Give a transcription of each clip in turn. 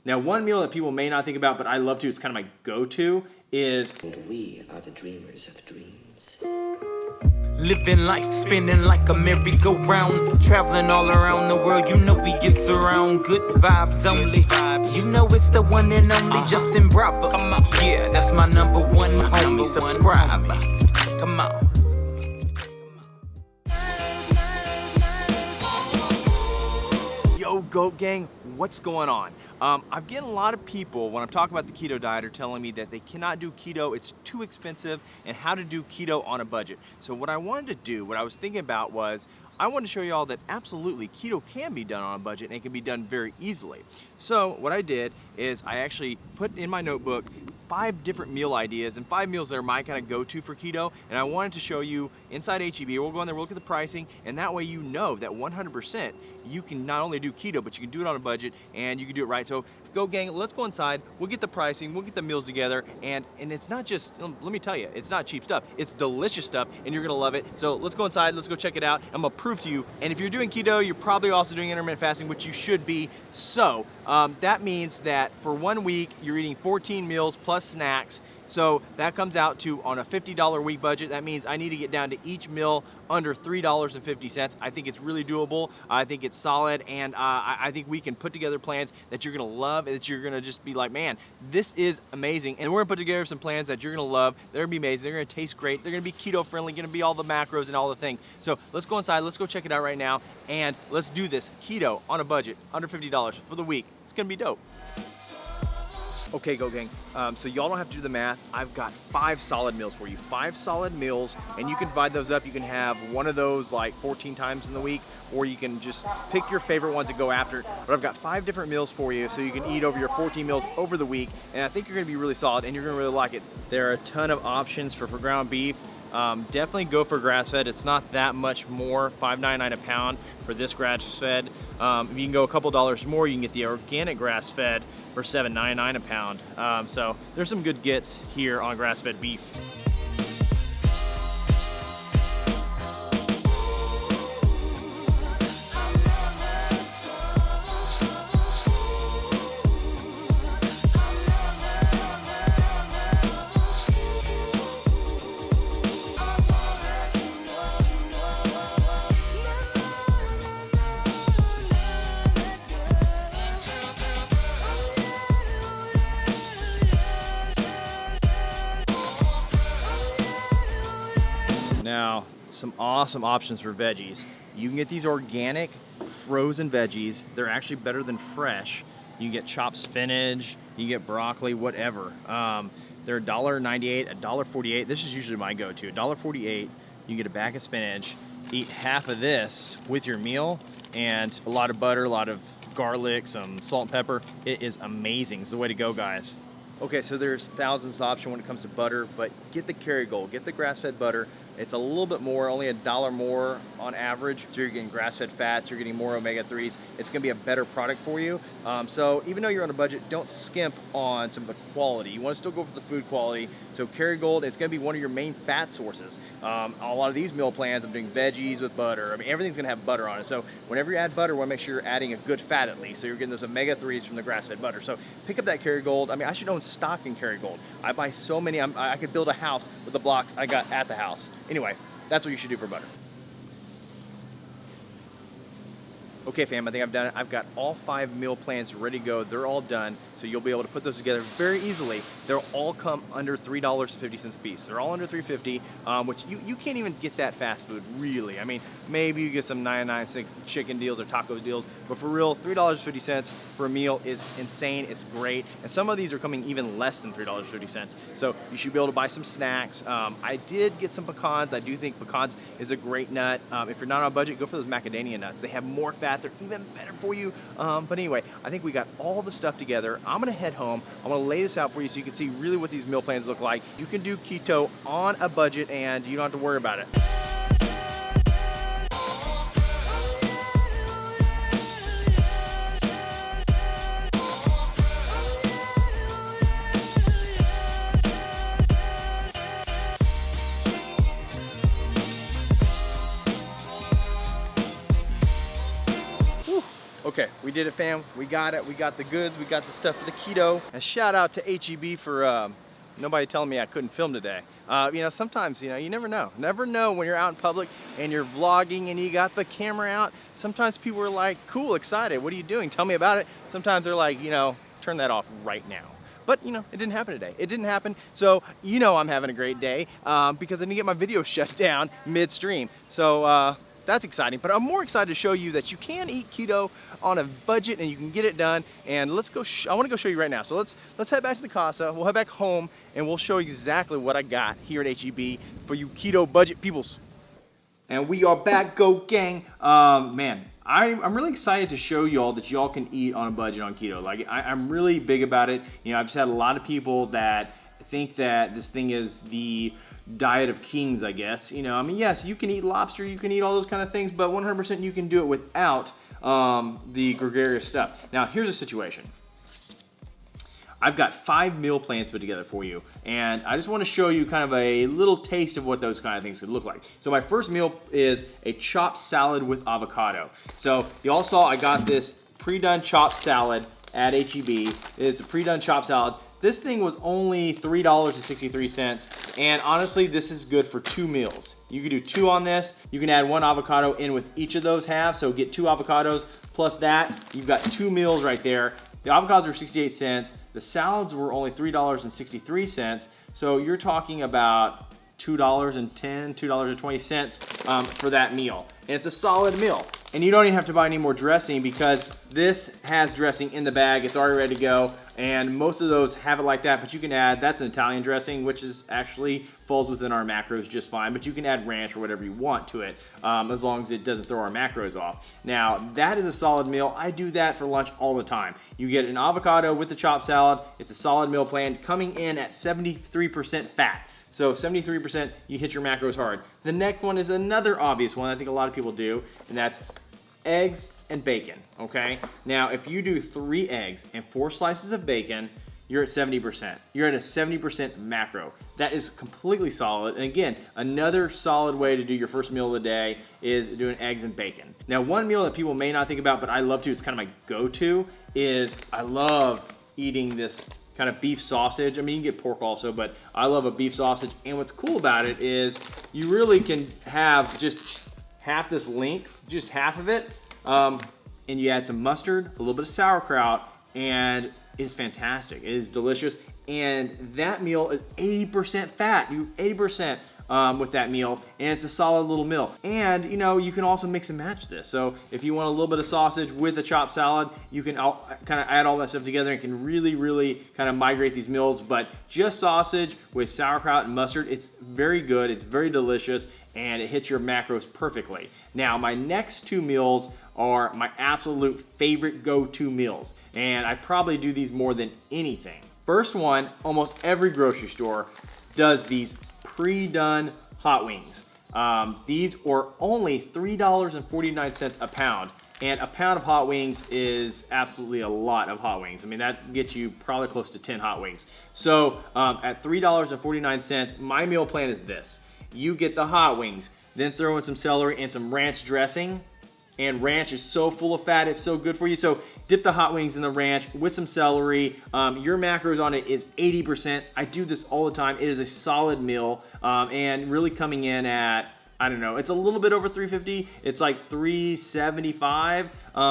Now, one meal that people may not think about, but I love to, it's kind of my go-to, is... And we are the dreamers of dreams. Living life, spinning like a merry-go-round. Traveling all around the world, you know we get around. Good vibes only. You know it's the one and only Justin Bravo. Yeah, that's my number one homie. Subscribe. Come on. Yo, Goat Gang, what's going on? I'm getting a lot of people when I'm talking about the keto diet are telling me that they cannot do keto, it's too expensive, and how to do keto on a budget. So what I wanted to do, what I was thinking about was, I wanted to show you all that absolutely keto can be done on a budget and it can be done very easily. So what I did is I actually put in my notebook 5 different meal ideas and 5 meals that are my kind of go-to for keto, and I wanted to show you inside HEB. We'll go in there, we'll look at the pricing, and that way you know that 100% you can not only do keto, but you can do it on a budget and you can do it right. So Go Gang, let's go inside, we'll get the pricing, we'll get the meals together, and it's not just, let me tell you, it's not cheap stuff, it's delicious stuff, and you're gonna love it. So let's go inside, let's go check it out. I'm gonna prove to you, and if you're doing keto, you're probably also doing intermittent fasting, which you should be. So that means that for 1 week, you're eating 14 meals plus snacks. So that comes out to, on a $50 a week budget, that means I need to get down to each meal under $3.50. I think it's really doable. I think it's solid, and I think we can put together plans that you're gonna love and that you're gonna just be like, man, this is amazing. And we're gonna put together some plans that you're gonna love. They're gonna be amazing. They're gonna taste great. They're gonna be keto friendly, gonna be all the macros and all the things. So let's go inside, let's go check it out right now, and let's do this keto on a budget, under $50 for the week. It's gonna be dope. Okay, Go Gang, so y'all don't have to do the math. I've got 5 solid meals for you. 5 solid meals, and you can divide those up. You can have one of those like 14 times in the week, or you can just pick your favorite ones and go after it. But I've got 5 different meals for you, so you can eat over your 14 meals over the week, and I think you're gonna be really solid, and you're gonna really like it. There are a ton of options for ground beef. Definitely go for grass-fed. It's not that much more, $5.99 a pound for this grass-fed. If you can go a couple dollars more, you can get the organic grass-fed for $7.99 a pound. So there's some good gets here on grass-fed beef. Now, some awesome options for veggies. You can get these organic frozen veggies. They're actually better than fresh. You can get chopped spinach, you can get broccoli, whatever. They're $1.98, $1.48. This is usually my go-to, $1.48. You can get a bag of spinach, eat half of this with your meal, and a lot of butter, a lot of garlic, some salt and pepper. It is amazing. It's the way to go, guys. Okay, so there's thousands of options when it comes to butter, but get the Kerrygold, get the grass-fed butter. It's a little bit more, only $1 more on average. So you're getting grass-fed fats, you're getting more omega-3s. It's gonna be a better product for you. So even though you're on a budget, don't skimp on some of the quality. You wanna still go for the food quality. So Kerrygold, it's gonna be one of your main fat sources. A lot of these meal plans, I'm doing veggies with butter. I mean, everything's gonna have butter on it. So whenever you add butter, you wanna make sure you're adding a good fat at least. So you're getting those omega-3s from the grass-fed butter. So pick up that Kerrygold. I mean, I should own stock in Kerrygold. I buy so many, I could build a house with the blocks I got at the house. Anyway, that's what you should do for butter. Okay, fam, I think I've done it. I've got all 5 meal plans ready to go. They're all done, so you'll be able to put those together very easily. They'll all come under $3.50 a piece. They're all under $3.50, which you can't even get that fast food, really. I mean, maybe you get some 99-cent chicken deals or taco deals, but for real, $3.50 for a meal is insane. It's great, and some of these are coming even less than $3.50. So you should be able to buy some snacks. I did get some pecans. I do think pecans is a great nut. If you're not on a budget, go for those macadamia nuts. They have more fat. They're even better for you. But anyway, I think we got all the stuff together. I'm gonna head home. I'm gonna lay this out for you so you can see really what these meal plans look like. You can do keto on a budget and you don't have to worry about it. Okay, we did it, fam. We got it. We got the goods. We got the stuff for the keto. And shout out to HEB for nobody telling me I couldn't film today. You know, sometimes, you know, you never know. Never know when you're out in public and you're vlogging and you got the camera out. Sometimes people are like, cool, excited. What are you doing? Tell me about it. Sometimes they're like, you know, turn that off right now. But, you know, it didn't happen today. It didn't happen. So, you know, I'm having a great day because I didn't get my video shut down midstream. So, that's exciting, but I'm more excited to show you that you can eat keto on a budget and you can get it done. And let's go, I wanna go show you right now. So let's head back to the casa, we'll head back home and we'll show you exactly what I got here at HEB for you keto budget peoples. And we are back, go gang. Man, I'm really excited to show y'all that y'all can eat on a budget on keto. Like I'm really big about it. You know, I've just had a lot of people that think that this thing is the diet of kings, I guess. You know, I mean, yes, you can eat lobster, you can eat all those kind of things, but 100% you can do it without the gregarious stuff. Now, here's a situation. I've got 5 meal plans put together for you, and I just want to show you kind of a little taste of what those kind of things could look like. So my first meal is a chopped salad with avocado. So you all saw I got this pre-done chopped salad at HEB. It's a pre-done chopped salad. This thing was only $3.63, and honestly, this is good for 2 meals. You can do 2 on this. You can add 1 avocado in with each of those halves, so get 2 avocados plus that. You've got 2 meals right there. The avocados were 68 cents. The salads were only $3.63, so you're talking about $2.10, $2.20 for that meal. And it's a solid meal. And you don't even have to buy any more dressing because this has dressing in the bag. It's already ready to go. And most of those have it like that, but you can add, that's an Italian dressing, which is actually falls within our macros just fine, but you can add ranch or whatever you want to it, as long as it doesn't throw our macros off. Now, that is a solid meal. I do that for lunch all the time. You get an avocado with the chopped salad. It's a solid meal plan coming in at 73% fat. So 73%, you hit your macros hard. The next one is another obvious one I think a lot of people do, and that's eggs and bacon, okay? Now, if you do 3 eggs and 4 slices of bacon, you're at 70%. You're at a 70% macro. That is completely solid. And again, another solid way to do your first meal of the day is doing eggs and bacon. Now, one meal that people may not think about, but I love to, it's kind of my go-to, is I love eating this kind of beef sausage. I mean, you can get pork also, but I love a beef sausage. And what's cool about it is you really can have just half this length, just half of it, and you add some mustard, a little bit of sauerkraut, and it's fantastic. It is delicious, and that meal is 80% fat. You 80% with that meal, and it's a solid little meal. And you know, you can also mix and match this. So if you want a little bit of sausage with a chopped salad, you can kind of add all that stuff together and can really kind of migrate these meals. But just sausage with sauerkraut and mustard, it's very good, it's very delicious, and it hits your macros perfectly. Now, my next 2 meals are my absolute favorite go-to meals, and I probably do these more than anything. First one, almost every grocery store does these pre-done hot wings. These are only $3.49 a pound, and a pound of hot wings is absolutely a lot of hot wings. I mean, that gets you probably close to 10 hot wings. So at $3.49, my meal plan is this. You get the hot wings, then throw in some celery and some ranch dressing. And ranch is so full of fat, it's so good for you. So dip the hot wings in the ranch with some celery. Your macros on it is 80%. I do this all the time. It is a solid meal, and really coming in at, I don't know, it's a little bit over $3.50. It's like $3.75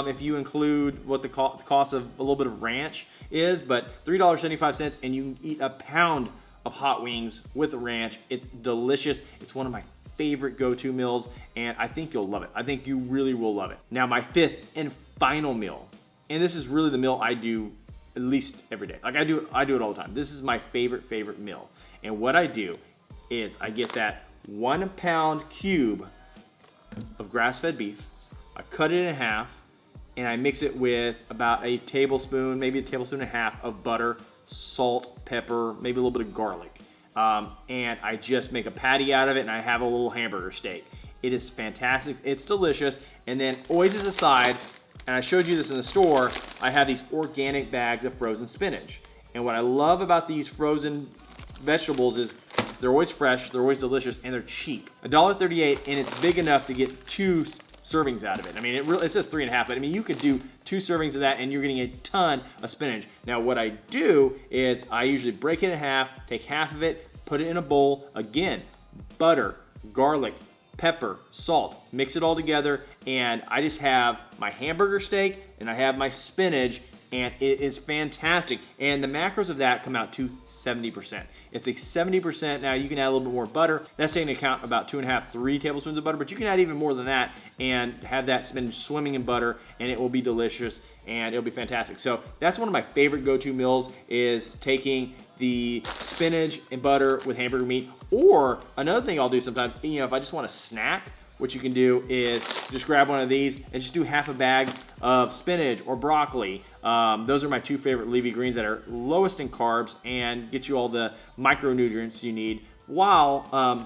if you include what the cost of a little bit of ranch is, but $3.75, and you can eat a pound of hot wings with ranch. It's delicious. It's one of my favorite go-to meals, and I think you'll love it. I think you really will love it. Now, my 5th and final meal, and this is really the meal I do at least every day. Like I do it all the time. This is my favorite meal. And what I do is I get that 1 pound cube of grass-fed beef, I cut it in half, and I mix it with about a tablespoon, maybe a tablespoon and a half of butter, salt, pepper, maybe a little bit of garlic. And I just make a patty out of it, and I have a little hamburger steak. It is fantastic. It's delicious. And then always as a side, and I showed you this in the store, I have these organic bags of frozen spinach. And what I love about these frozen vegetables is they're always fresh, they're always delicious, and they're cheap. $1.38, and it's big enough to get 2 servings out of it. I mean, it says 3.5, but I mean, you could do 2 servings of that and you're getting a ton of spinach. Now, what I do is I usually break it in half, take half of it, put it in a bowl. Again, butter, garlic, pepper, salt, mix it all together, and I just have my hamburger steak and I have my spinach, and it is fantastic. And the macros of that come out to 70%. It's a 70%. Now you can add a little bit more butter. That's taking into account about 2.5, 3 tablespoons of butter, but you can add even more than that and have that spinach swimming in butter, and it will be delicious and it'll be fantastic. So that's one of my favorite go-to meals, is taking the spinach and butter with hamburger meat. Or another thing I'll do sometimes, if I just want a snack, what you can do is just grab one of these and just do half a bag of spinach or broccoli. Those are my 2 favorite leafy greens that are lowest in carbs and get you all the micronutrients you need while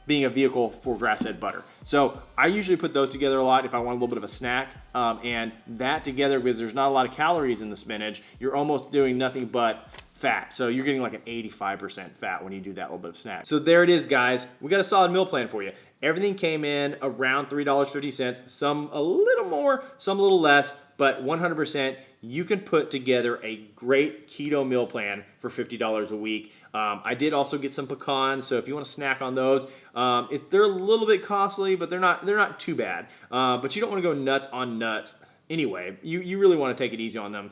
being a vehicle for grass-fed butter. So I usually put those together a lot if I want a little bit of a snack. And that together, because there's not a lot of calories in the spinach, you're almost doing nothing but fat. So you're getting like an 85% fat when you do that little bit of snack. So there it is, guys. We got a solid meal plan for you. Everything came in around $3.50, some a little more, some a little less, but 100% you can put together a great keto meal plan for $50 a week. I did also get some pecans, so if you want to snack on those, they're a little bit costly, but they're not too bad. But you don't want to go nuts on nuts. Anyway, you really want to take it easy on them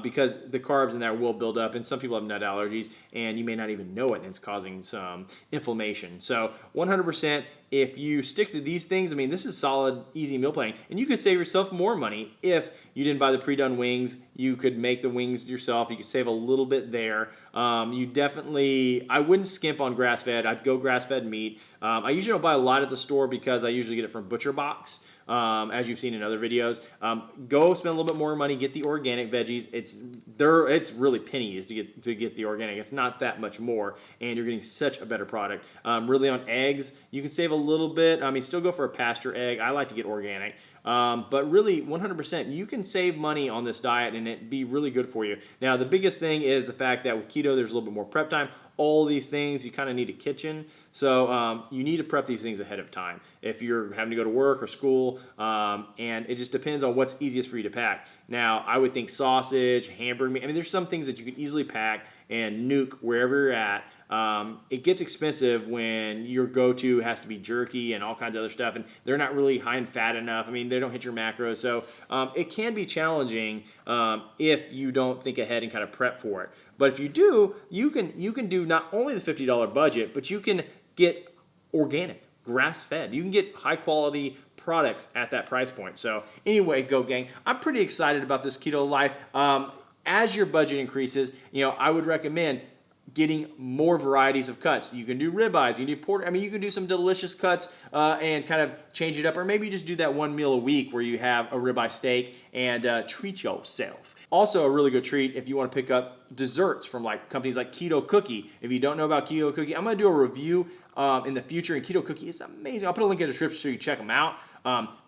because the carbs in there will build up, and some people have nut allergies, and you may not even know it, and it's causing some inflammation. So 100%, if you stick to these things, I mean, this is solid, easy meal planning, and you could save yourself more money if you didn't buy the pre-done wings. You could make the wings yourself. You could save a little bit there. I wouldn't skimp on grass-fed. I'd go grass-fed meat. I usually don't buy a lot at the store because I usually get it from Butcher Box. As you've seen in other videos. Go spend a little bit more money, get the organic veggies. It's really pennies to get the organic. It's not that much more, and you're getting such a better product. Really on eggs, you can save a little bit. I mean, still go for a pasture egg. I like to get organic. But really, 100%, you can save money on this diet and it be really good for you. Now, the biggest thing is the fact that with keto, there's a little bit more prep time. All these things, you kind of need a kitchen. So you need to prep these things ahead of time if you're having to go to work or school. And it just depends on what's easiest for you to pack. Now, I would think sausage, hamburger meat. I mean, there's some things that you can easily pack and nuke wherever you're at. It gets expensive when your go-to has to be jerky and all kinds of other stuff, and they're not really high in fat enough. I mean, they don't hit your macros, so it can be challenging if you don't think ahead and kind of prep for it. But if you do, you can do not only the $50 budget, but you can get organic, grass-fed. You can get high-quality products at that price point. So anyway, Go Gang, I'm pretty excited about this keto life. As your budget increases, I would recommend getting more varieties of cuts. You can do ribeyes, you can do pork. I mean, you can do some delicious cuts and kind of change it up, or maybe just do that one meal a week where you have a ribeye steak and treat yourself. Also, a really good treat if you want to pick up desserts from like companies like Keto Cookie. If you don't know about Keto Cookie, I'm going to do a review in the future, and Keto Cookie is amazing. I'll put a link in the description so you check them out.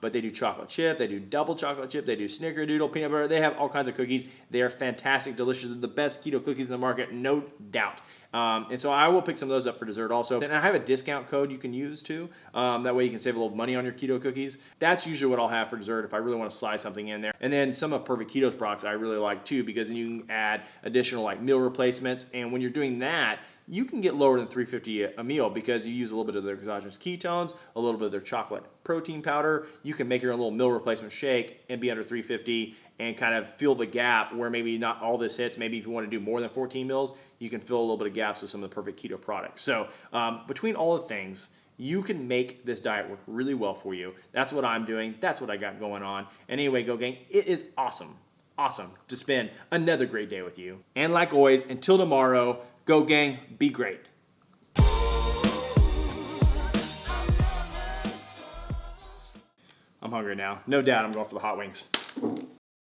But they do chocolate chip, they do double chocolate chip, they do snickerdoodle, peanut butter. They have all kinds of cookies. They are fantastic, delicious. They're the best keto cookies in the market, no doubt. And so I will pick some of those up for dessert also. And I have a discount code you can use too. That way you can save a little money on your keto cookies. That's usually what I'll have for dessert if I really want to slide something in there. And then some of Perfect Keto's products I really like too, because then you can add additional like meal replacements. And when you're doing that, you can get lower than $3.50 a meal because you use a little bit of their exogenous ketones, a little bit of their chocolate protein powder. You can make your own little meal replacement shake and be under $3.50 and kind of fill the gap where maybe not all this hits. Maybe if you want to do more than 14 meals, you can fill a little bit of gaps with some of the Perfect Keto products. So between all the things, you can make this diet work really well for you. That's what I'm doing. That's what I got going on. And anyway, Go Gang, it is awesome to spend another great day with you. And like always, until tomorrow, Go Gang, be great. I'm hungry now. No doubt I'm going for the hot wings.